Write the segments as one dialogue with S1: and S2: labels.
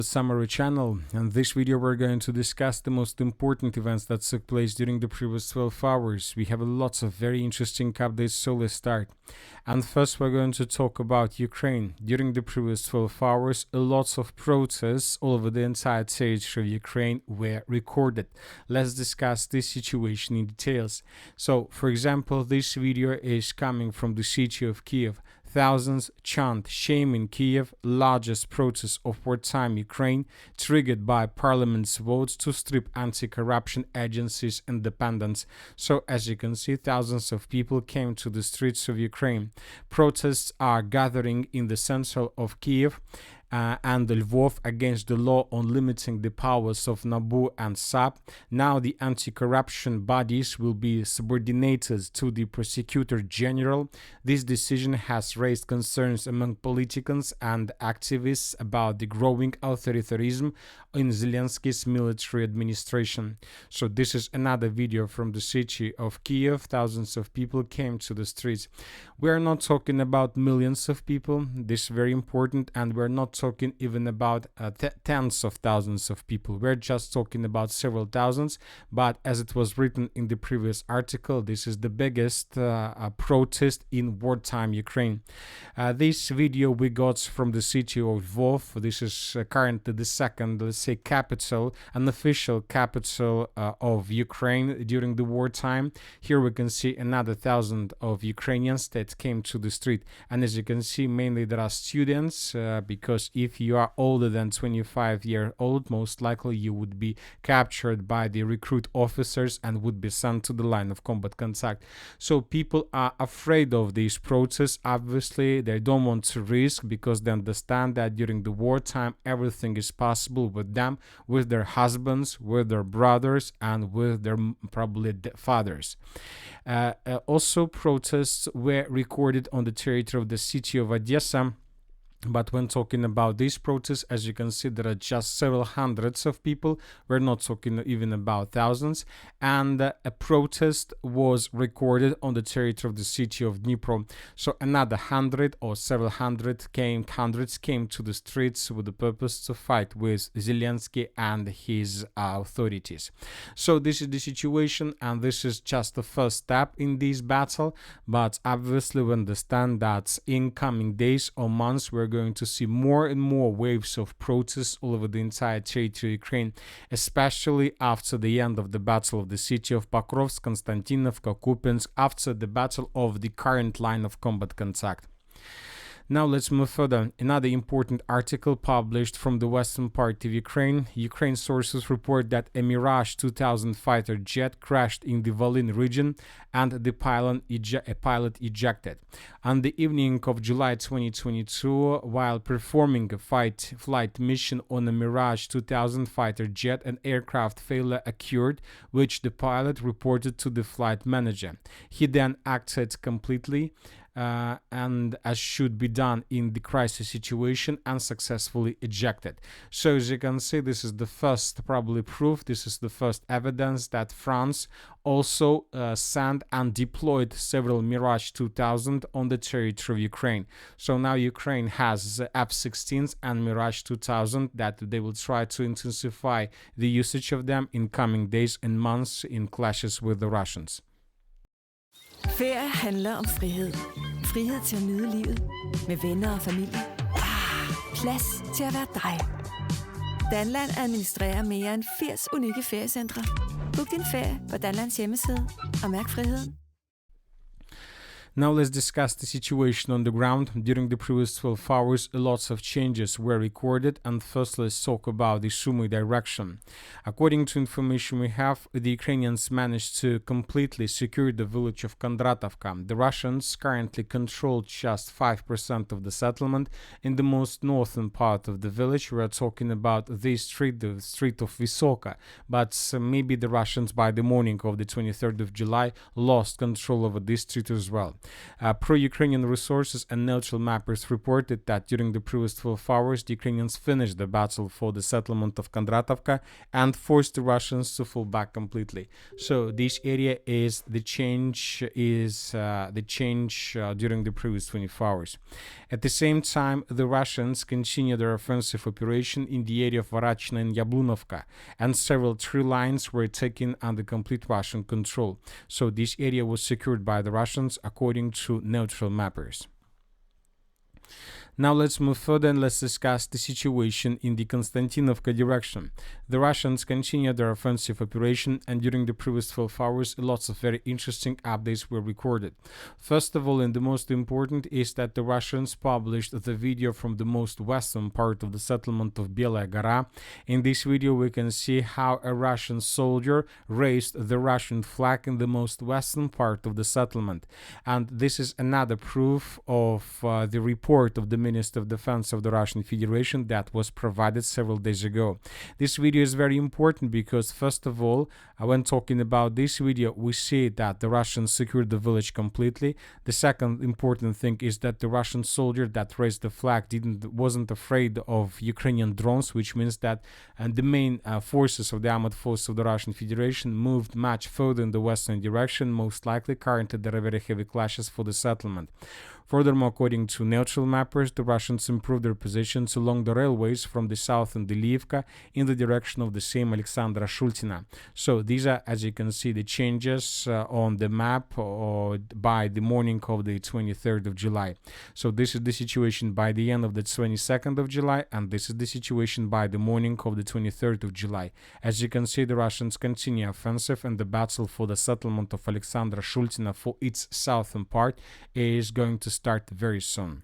S1: Summary channel. In this video we're going to discuss the most important events that took place during the previous 12 hours. We have lots of very interesting updates, so let's start. And first we're going to talk about Ukraine. During the previous 12 hours, lots of protests all over the entire territory of Ukraine were recorded. Let's discuss this situation in details. So, for example, this video is coming from the city of Kiev. Thousands chant "Shame in Kiev," largest protest of wartime Ukraine, triggered by parliament's votes to strip anti-corruption agencies' independence. So, as you can see, thousands of people came to the streets of Ukraine. Protests are gathering in the center of Kiev and Lvov against the law on limiting the powers of NABU and SAP. Now the anti-corruption bodies will be subordinated to the prosecutor general. This decision has raised concerns among politicians and activists about the growing authoritarianism in Zelensky's military administration. So this is another video from the city of Kiev. Thousands of people came to the streets. We are not talking about millions of people. This is very important, and we're not talking even about tens of thousands of people. We're just talking about several thousands, but as it was written in the previous article, this is the biggest protest in wartime Ukraine. This video we got from the city of Lvov. This is currently the second, let's say, capital, an official capital of Ukraine during the wartime. Here we can see another thousand of Ukrainians that came to the street, and as you can see, mainly there are students, because if you are older than 25 years old, most likely you would be captured by the recruit officers and would be sent to the line of combat contact. So people are afraid of these protests. Obviously they don't want to risk, because they understand that during the wartime everything is possible with them, with their husbands, with their brothers, and with their probably fathers. Also, protests were recorded on the territory of the city of Odessa. But when talking about these protests, as you can see, there are just several hundreds of people. We're not talking even about thousands. And a protest was recorded on the territory of the city of Dnipro. So another hundred or several hundreds came to the streets with the purpose to fight with Zelensky and his authorities. So this is the situation, and this is just the first step in this battle. But obviously we understand that in coming days or months we're going to see more and more waves of protests all over the entire territory of Ukraine, especially after the end of the battle of the city of Pokrovsk, Konstantinovka, Kupiansk, after the battle of the current line of combat contact. Now let's move further. Another important article published from the western part of Ukraine. Ukraine sources report that a Mirage 2000 fighter jet crashed in the Volyn region and the pilot ejected. On the evening of July 2022, while performing a flight mission on a Mirage 2000 fighter jet, an aircraft failure occurred, which the pilot reported to the flight manager. He then acted completely and as should be done in the crisis situation, and successfully ejected. So as you can see, this is the first probably proof, this is the first evidence that France also sent and deployed several Mirage 2000 on the territory of Ukraine. So now Ukraine has F-16s and Mirage 2000 that they will try to intensify the usage of them in coming days and months in clashes with the Russians.
S2: Ferie handler om frihed. Frihed til at nyde livet med venner og familie. Plads til at være dig. Danland administrerer mere end 80 unikke feriecentre. Book din ferie på Danlands hjemmeside og mærk friheden.
S1: Now let's discuss the situation on the ground. During the previous 12 hours, lots of changes were recorded, and first let's talk about the Sumy direction. According to information we have, the Ukrainians managed to completely secure the village of Kondratovka. The Russians currently control just 5% of the settlement. In the most northern part of the village, we are talking about this street, the street of Vysoka, but maybe the Russians by the morning of the 23rd of July lost control over this street as well. Pro-Ukrainian resources and neutral mappers reported that during the previous 12 hours, the Ukrainians finished the battle for the settlement of Kondratovka and forced the Russians to fall back completely. So this area is the change during the previous 24 hours. At the same time, the Russians continue their offensive operation in the area of Varachina and Yablunovka, and several tree lines were taken under complete Russian control. So this area was secured by the Russians according to neutral mappers. Now let's move further and let's discuss the situation in the Konstantinovka direction. The Russians continued their offensive operation, and during the previous 12 hours, lots of very interesting updates were recorded. First of all, and the most important, is that the Russians published the video from the most western part of the settlement of Belaya Gora. In this video, we can see how a Russian soldier raised the Russian flag in the most western part of the settlement. And this is another proof of the report of the Minister of Defense of the Russian Federation that was provided several days ago. This video is very important because, first of all, when talking about this video, we see that the Russians secured the village completely. The second important thing is that the Russian soldier that raised the flag wasn't afraid of Ukrainian drones, which means that the main forces of the armed forces of the Russian Federation moved much further in the western direction. Most likely, currently there are very heavy clashes for the settlement. Furthermore, according to neutral mappers, the Russians improved their positions along the railways from the south in Delivka in the direction of the same Alexandra Shultina. So these are, as you can see, the changes on the map by the morning of the 23rd of July. So this is the situation by the end of the 22nd of July, and this is the situation by the morning of the 23rd of July. As you can see, the Russians continue offensive, and the battle for the settlement of Alexandra Shultina for its southern part is going to start very soon.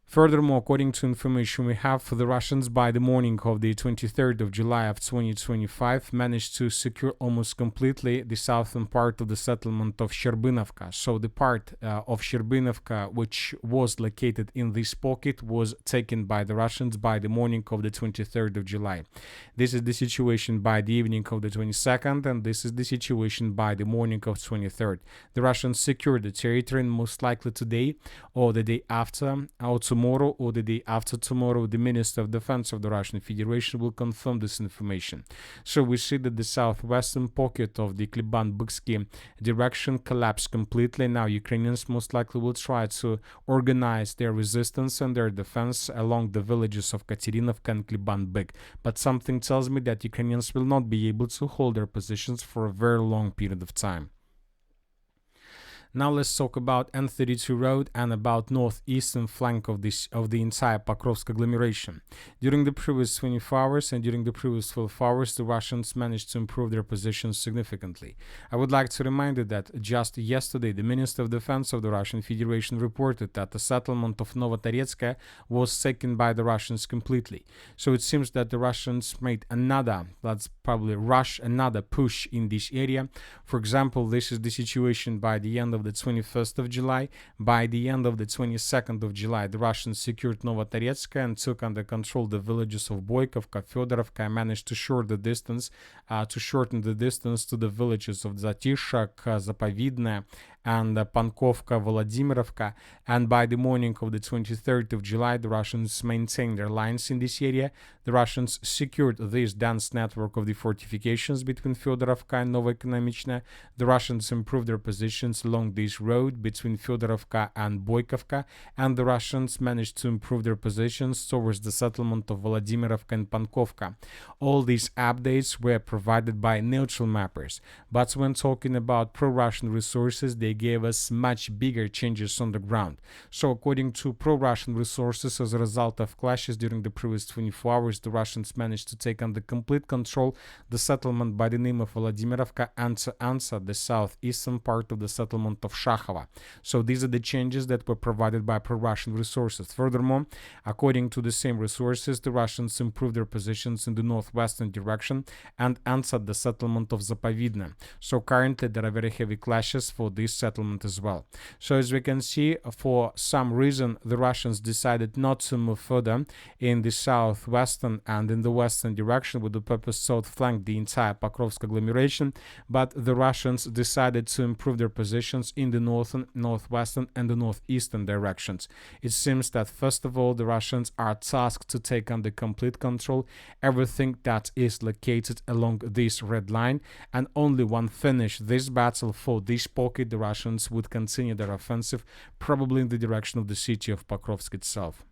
S1: Furthermore, according to information we have, the Russians by the morning of the 23rd of July of 2025 managed to secure almost completely the southern part of the settlement of Sherbinovka. So the part of Sherbinovka which was located in this pocket was taken by the Russians by the morning of the 23rd of July. This is the situation by the evening of the 22nd, and this is the situation by the morning of 23rd. The Russians secured the territory, and most likely today or the day after or tomorrow or the day after tomorrow, the Minister of Defense of the Russian Federation will confirm this information. So we see that the southwestern pocket of the Kleban-Byksky direction collapsed completely. Now Ukrainians most likely will try to organize their resistance and their defense along the villages of Katerinovka and Kleban-Byk. But something tells me that Ukrainians will not be able to hold their positions for a very long period of time. Now let's talk about N32 road and about northeastern flank of the entire Pokrovsk agglomeration. During the previous 24 hours and during the previous 12 hours, the Russians managed to improve their positions significantly. I would like to remind you that just yesterday, the Minister of Defense of the Russian Federation reported that the settlement of Novotoretsk was taken by the Russians completely. So it seems that the Russians made another push in this area. For example, this is the situation by the end of the 21st of July. By the end of the 22nd of July, the Russians secured Novotoretsk and took under control the villages of Boykovka, Fedorovka, and managed to shorten the distance to the villages of Zatishak, Zapovidne, and Pankovka, Volodimirovka. And by the morning of the 23rd of July, the Russians maintained their lines in this area. The Russians secured this dense network of the fortifications between Fedorovka and Novoekonomichna. The Russians improved their positions along this road between Fedorovka and Boykovka, and the Russians managed to improve their positions towards the settlement of Volodimirovka and Pankovka. All these updates were provided by neutral mappers, but when talking about pro-Russian resources, they gave us much bigger changes on the ground. So according to pro-Russian resources, as a result of clashes during the previous 24 hours, the Russians managed to take under complete control the settlement by the name of Volodimirovka and to answer the southeastern part of the settlement of Shakhove. So these are the changes that were provided by pro-Russian resources. Furthermore, according to the same resources, the Russians improved their positions in the northwestern direction and answered the settlement of Zapovidne. So currently there are very heavy clashes for this settlement as well. So as we can see, for some reason, the Russians decided not to move further in the southwestern and in the western direction with the purpose to outflank the entire Pokrovsk agglomeration, but the Russians decided to improve their positions in the northern, northwestern, and the northeastern directions. It seems that first of all, the Russians are tasked to take under complete control everything that is located along this red line, and only when finished this battle for this pocket, the Russians would continue their offensive, probably in the direction of the city of Pokrovsk itself.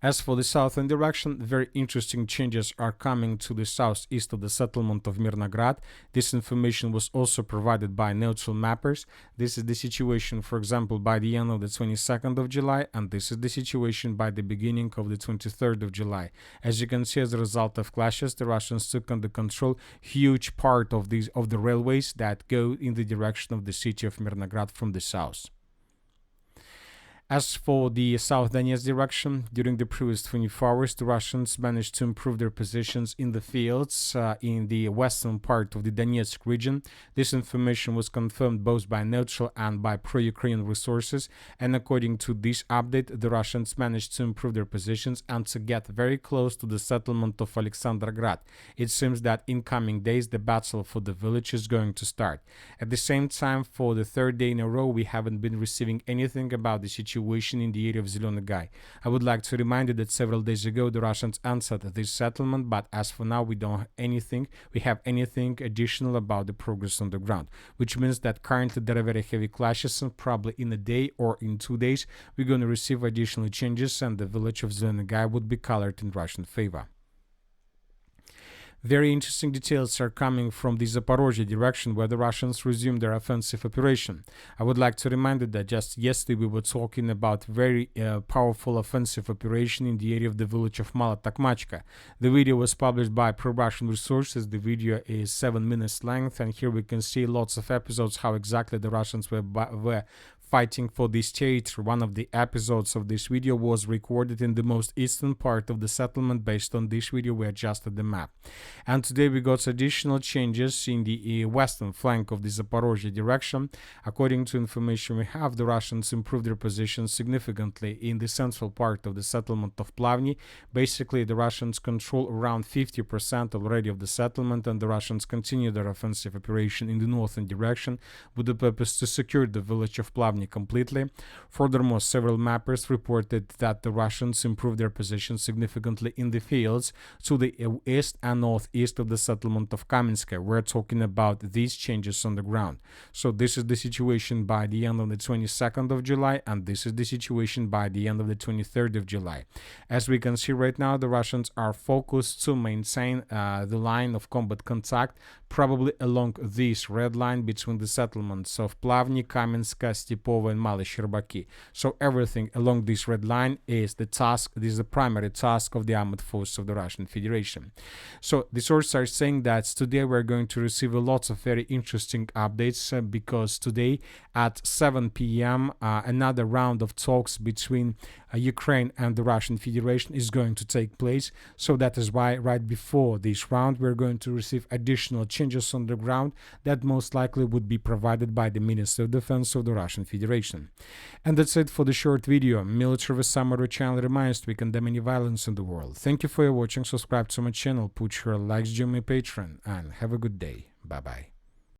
S1: As for the southern direction, very interesting changes are coming to the southeast of the settlement of Mirnograd. This information was also provided by neutral mappers. This is the situation, for example, by the end of the 22nd of July, and this is the situation by the beginning of the 23rd of July. As you can see, as a result of clashes, the Russians took under control huge part of the railways that go in the direction of the city of Mirnograd from the south. As for the South Donetsk direction, during the previous 24 hours, the Russians managed to improve their positions in the fields in the western part of the Donetsk region. This information was confirmed both by neutral and by pro-Ukrainian resources, and according to this update, the Russians managed to improve their positions and to get very close to the settlement of Alexandergrad. It seems that in coming days, the battle for the village is going to start. At the same time, for the third day in a row, we haven't been receiving anything about the situation in the area of Zelený Gai. I would like to remind you that several days ago the Russians answered this settlement, but as for now we don't have anything additional about the progress on the ground, which means that currently there are very heavy clashes, and probably in a day or in 2 days we're going to receive additional changes and the village of Zelený Gai would be colored in Russian favor. Very interesting details are coming from the Zaporozhye direction, where the Russians resumed their offensive operation. I would like to remind you that just yesterday we were talking about very powerful offensive operation in the area of the village of Mala Takmachka. The video was published by pro-Russian resources. The video is 7 minutes length, and here we can see lots of episodes how exactly the Russians were fighting for this territory. One of the episodes of this video was recorded in the most eastern part of the settlement. Based on this video, we adjusted the map. And today we got additional changes in the western flank of the Zaporozhye direction. According to information we have, the Russians improved their position significantly in the central part of the settlement of Plavny. Basically, the Russians control around 50% already of the settlement, and the Russians continue their offensive operation in the northern direction with the purpose to secure the village of Plavny completely. Furthermore, several mappers reported that the Russians improved their position significantly in the fields to the east and northeast of the settlement of Kamenskaya. We're talking about these changes on the ground. So this is the situation by the end of the 22nd of July, and this is the situation by the end of the 23rd of July. As we can see right now, the Russians are focused to maintain the line of combat contact, probably along this red line between the settlements of Plavny, Kamenskaya, Stepovo, and Mali Sherbaki. So everything along this red line is the task, this is the primary task of the armed forces of the Russian Federation. So the sources are saying that today we're going to receive lots of very interesting updates because today at 7 p.m. Another round of talks between Ukraine and the Russian Federation is going to take place. So that is why right before this round we're going to receive additional changes on the ground that most likely would be provided by the Minister of Defense of the Russian Federation. And that's it for the short video. Military Summary channel reminds to we condemn any violence in the world. Thank you for your watching. Subscribe to my channel, put your likes, join my Patreon, and have a good day. Bye bye.